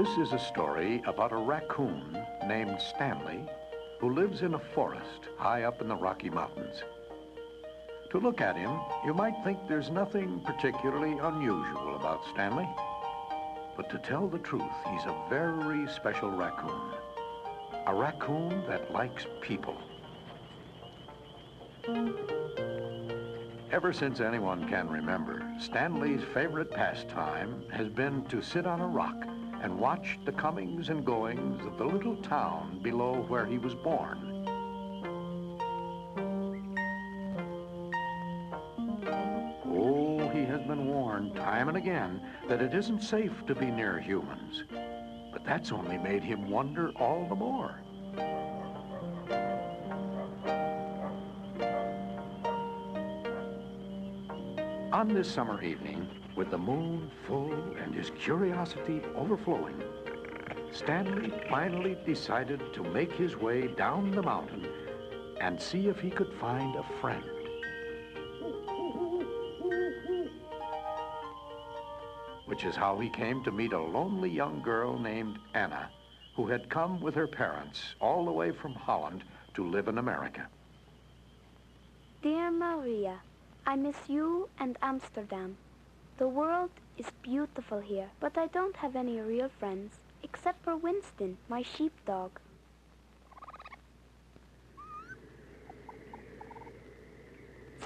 This is a story about a raccoon named Stanley who lives in a forest high up in the Rocky Mountains. To look at him, you might think there's nothing particularly unusual about Stanley. But to tell the truth, he's a very special raccoon. A raccoon that likes people. Ever since anyone can remember, Stanley's favorite pastime has been to sit on a rock and watch the comings and goings of the little town below where he was born. Oh, he has been warned time and again that it isn't safe to be near humans. But that's only made him wonder all the more. On this summer evening, with the moon full and his curiosity overflowing, Stanley finally decided to make his way down the mountain and see if he could find a friend. Which is how he came to meet a lonely young girl named Anna, who had come with her parents all the way from Holland to live in America. Dear Maria, I miss you and Amsterdam. The world is beautiful here, but I don't have any real friends, except for Winston, my sheepdog.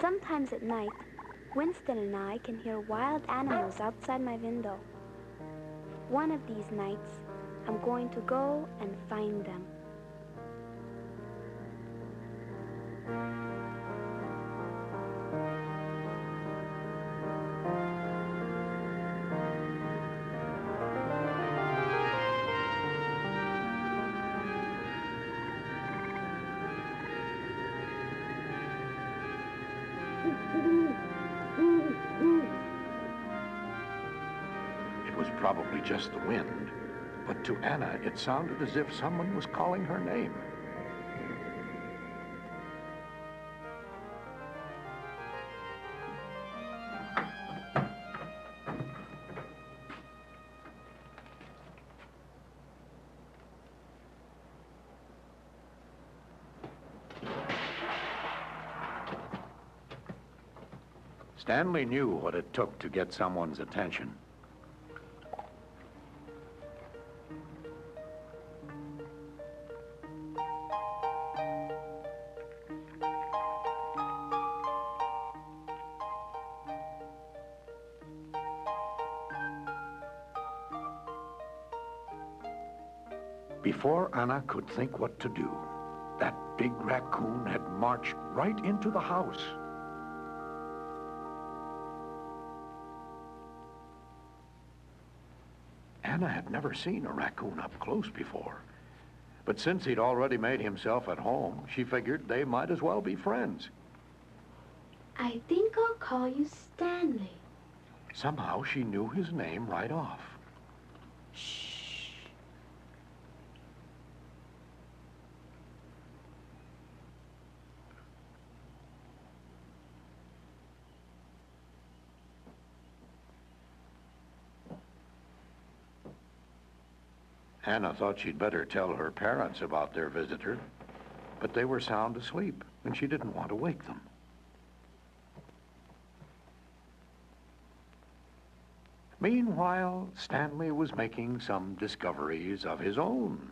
Sometimes at night, Winston and I can hear wild animals outside my window. One of these nights, I'm going to go and find them. It was probably just the wind, but to Anna it sounded as if someone was calling her name. Stanley knew what it took to get someone's attention. Before Anna could think what to do, that big raccoon had marched right into the house. Anna had never seen a raccoon up close before. But since he'd already made himself at home, she figured they might as well be friends. I think I'll call you Stanley. Somehow she knew his name right off. Shh. Anna thought she'd better tell her parents about their visitor, but they were sound asleep, and she didn't want to wake them. Meanwhile, Stanley was making some discoveries of his own.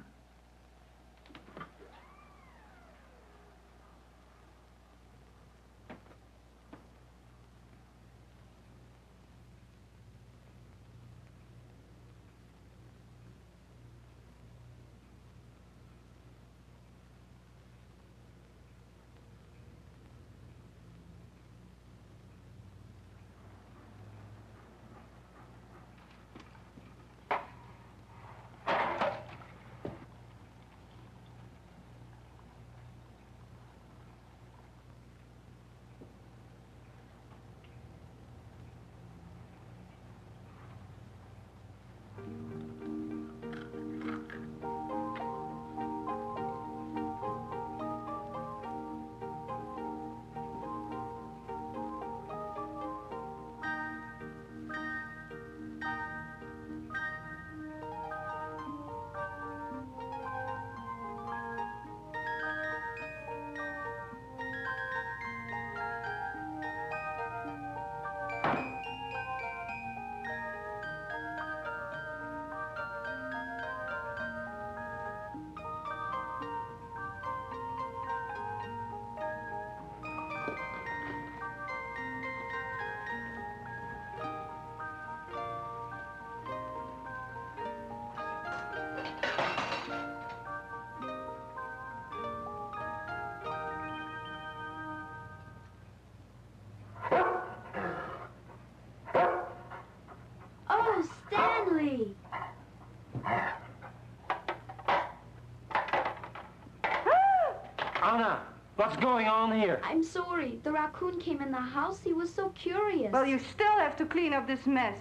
What's going on here? I'm sorry. The raccoon came in the house. He was so curious. Well, you still have to clean up this mess.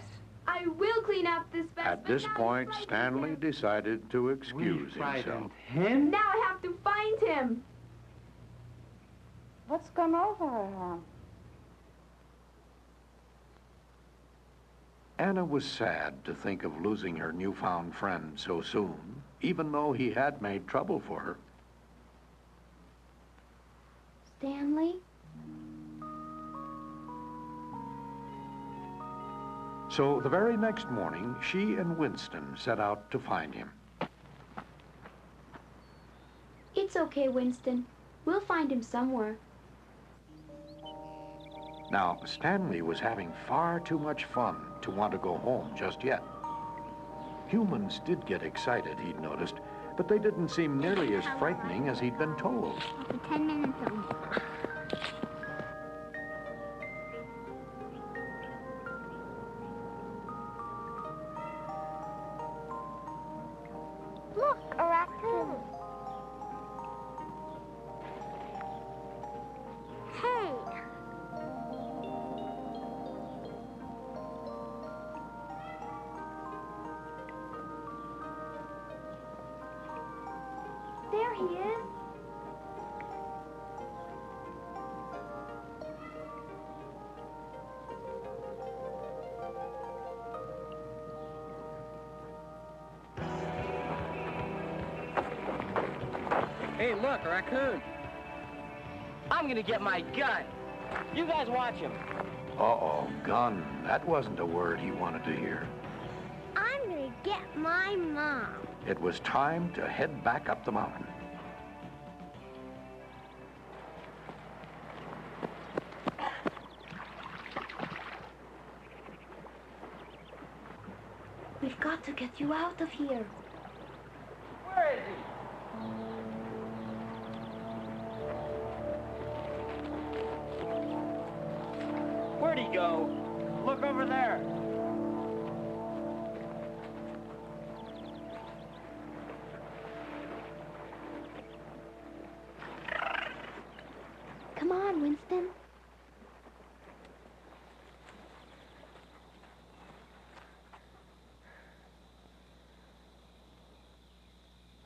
I will clean up this mess. At this point, Stanley decided to excuse himself. Him? Now I have to find him. What's come over her, huh? Anna was sad to think of losing her newfound friend so soon, even though he had made trouble for her. Stanley? So the very next morning, she and Winston set out to find him. It's okay, Winston. We'll find him somewhere. Now, Stanley was having far too much fun to want to go home just yet. Humans did get excited, he'd noticed, but they didn't seem nearly as frightening as he'd been told. For 10 minutes only. Look, a raccoon. Hey. There he is. Hey, look, a raccoon. I'm gonna get my gun. You guys watch him. Uh-oh, gun. That wasn't a word he wanted to hear. I'm gonna get my mom. It was time to head back up the mountain. We've got to get you out of here. Where is he? Where'd he go? Look over there. Come on, Winston.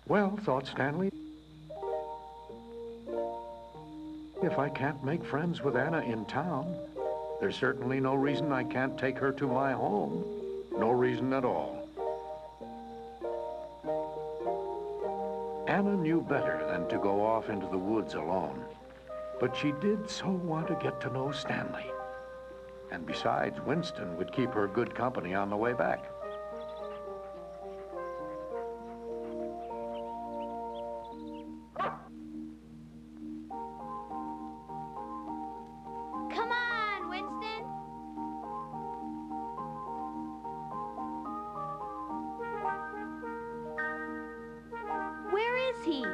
Well, thought Stanley, if I can't make friends with Anna in town, there's certainly no reason I can't take her to my home. No reason at all. Anna knew better than to go off into the woods alone, but she did so want to get to know Stanley. And besides, Winston would keep her good company on the way back. Come on, Winston. Where is he?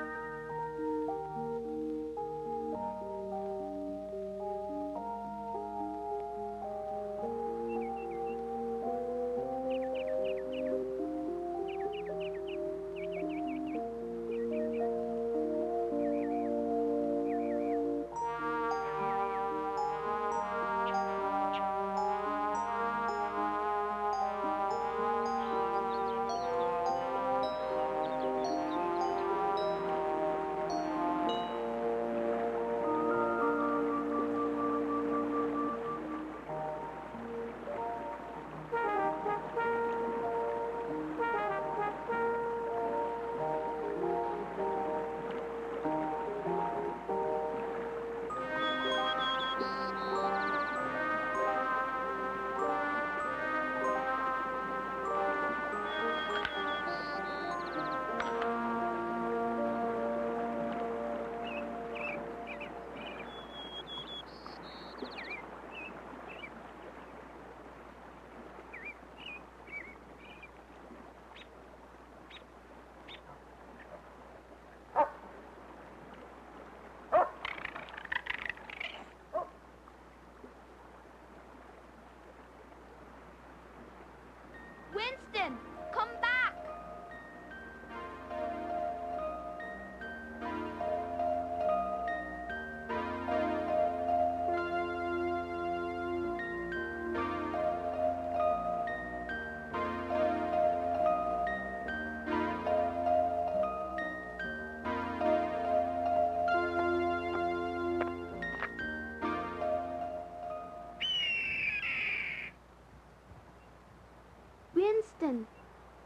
Winston,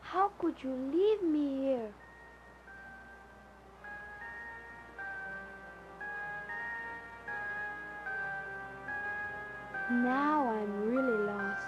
how could you leave me here? Now I'm really lost.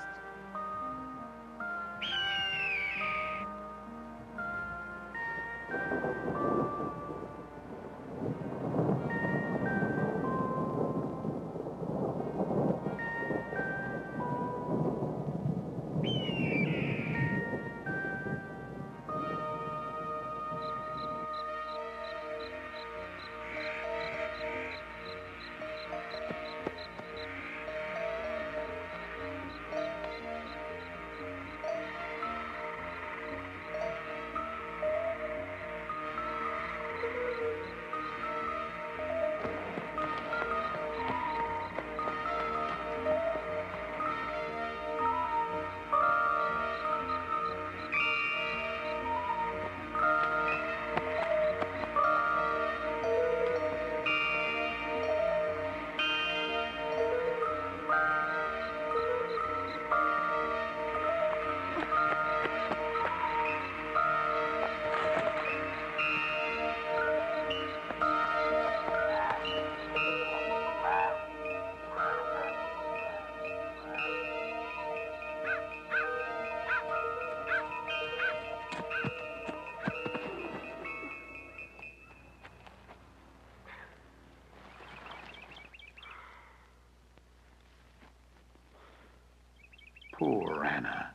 Poor Anna.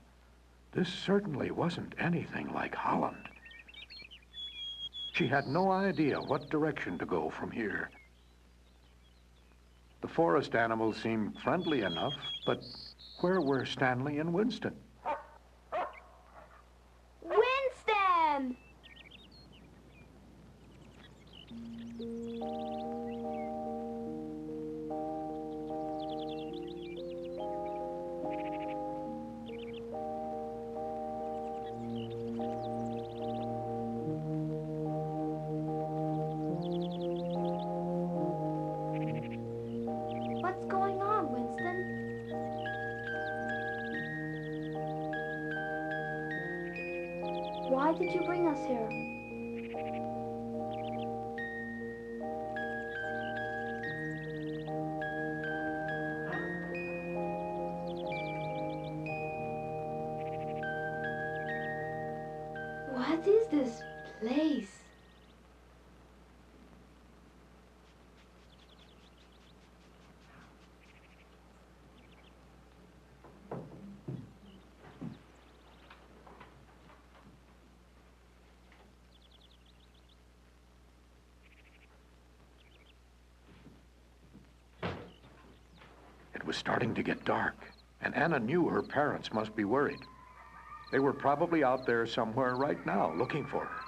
This certainly wasn't anything like Holland. She had no idea what direction to go from here. The forest animals seemed friendly enough, but where were Stanley and Winston? Winston! What's going on, Winston? Why did you bring us here? What is this place? It was starting to get dark, and Anna knew her parents must be worried. They were probably out there somewhere right now looking for her.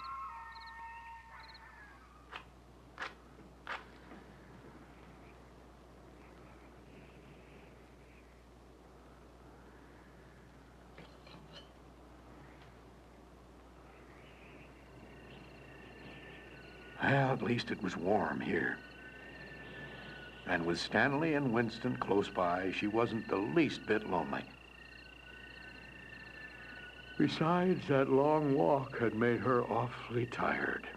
Well, at least it was warm here. And with Stanley and Winston close by, she wasn't the least bit lonely. Besides, that long walk had made her awfully tired.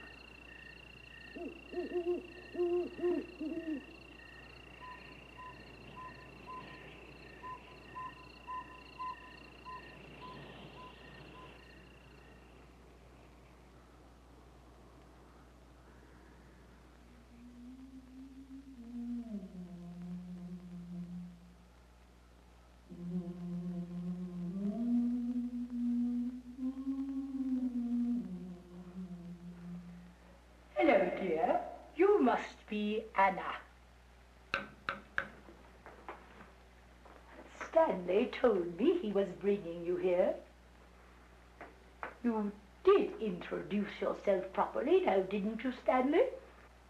Hello, dear. You must be Anna. Stanley told me he was bringing you here. You did introduce yourself properly, now didn't you, Stanley?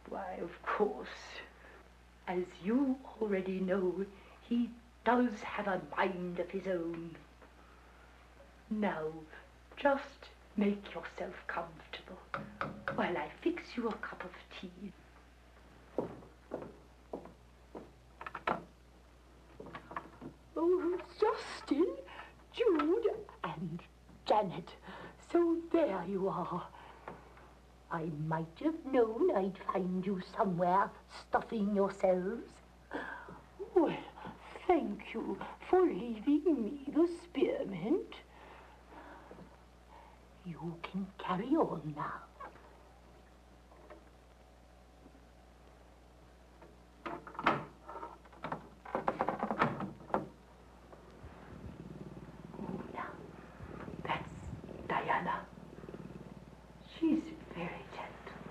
Why, of course. As you already know, he does have a mind of his own. Now, just make yourself comfortable while I fix you a cup of tea. Oh, Justin, Jude, and Janet. So there you are. I might have known I'd find you somewhere stuffing yourselves. Well, thank you for leaving me the spearmint. You can carry on now. She's very gentle.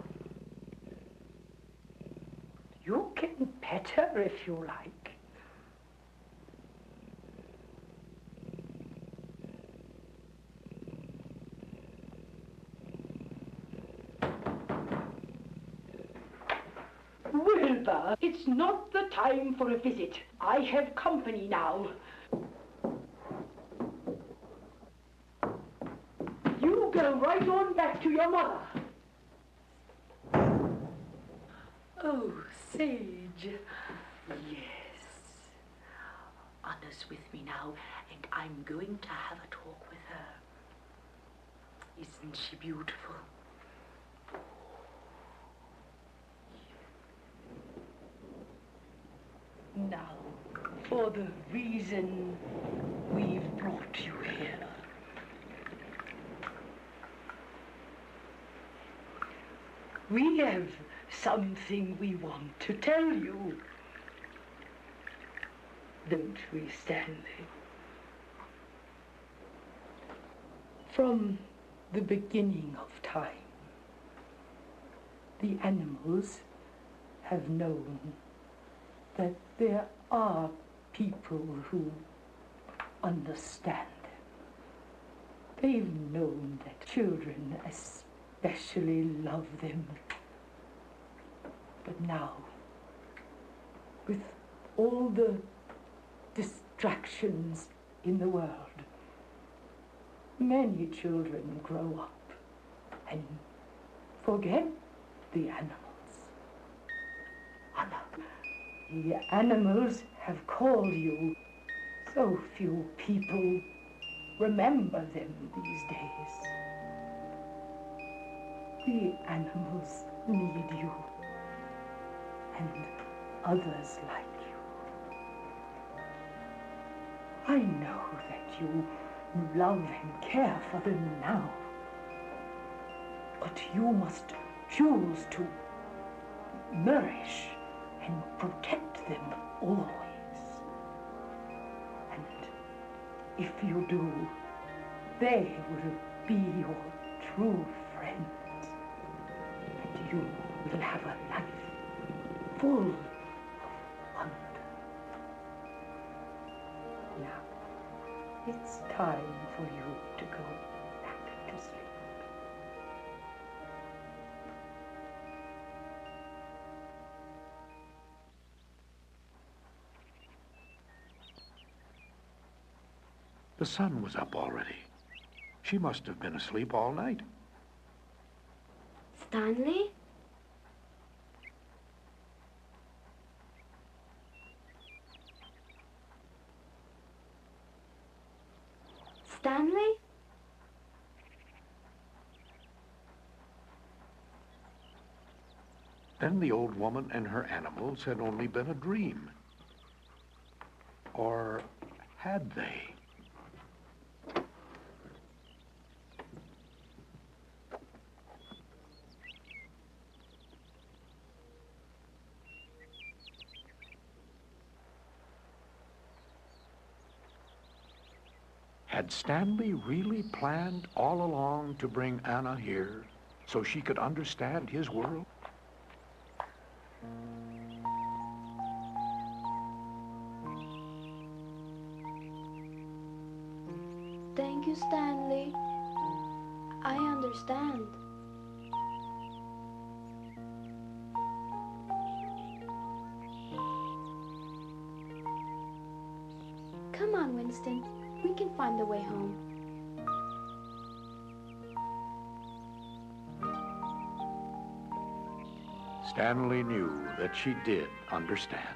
You can pet her if you like. Wilbur, it's not the time for a visit. I have company now. You go right on back to your mother. Oh, Sage. Yes. Anna's with me now, and I'm going to have a talk with her. Isn't she beautiful? Now, for the reason we've brought you here. We have something we want to tell you. Don't we, Stanley? From the beginning of time, the animals have known that there are people who understand them. They've known that children especially love them. But now, with all the distractions in the world, many children grow up and forget the animals. Anna, the animals have called you. So few people remember them these days. The animals need you, and others like you. I know that you love and care for them now, but you must choose to nourish and protect them always. And if you do, they will be your true friends, and you will have a life full of wonder. Now, it's time for you to go back to sleep. The sun was up already. She must have been asleep all night. Stanley? Stanley? Then the old woman and her animals had only been a dream. Or had they? Had Stanley really planned all along to bring Anna here so she could understand his world? Thank you, Stanley. I understand. Come on, Winston. We can find the way home. Stanley knew that she did understand.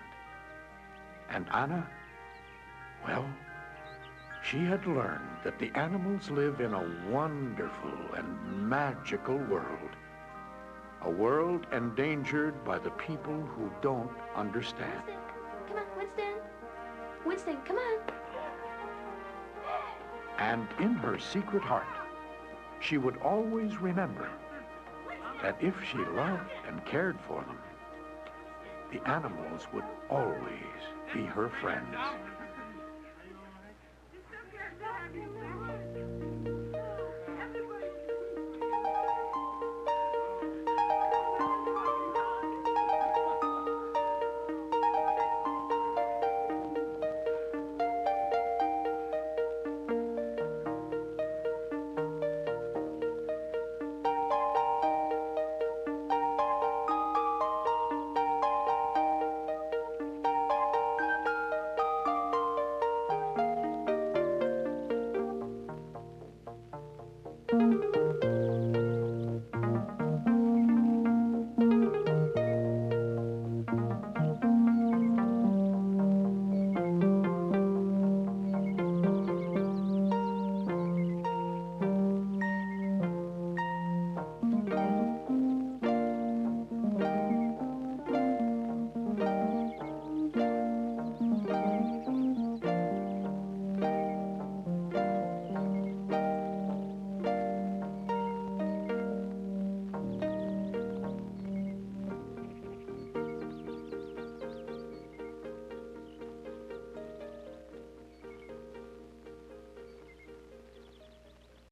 And Anna, well, She had learned that the animals live in a wonderful and magical world. A world endangered by the people who don't understand. Winston, come on, Winston. Winston, come on. And in her secret heart, she would always remember that if she loved and cared for them, the animals would always be her friends.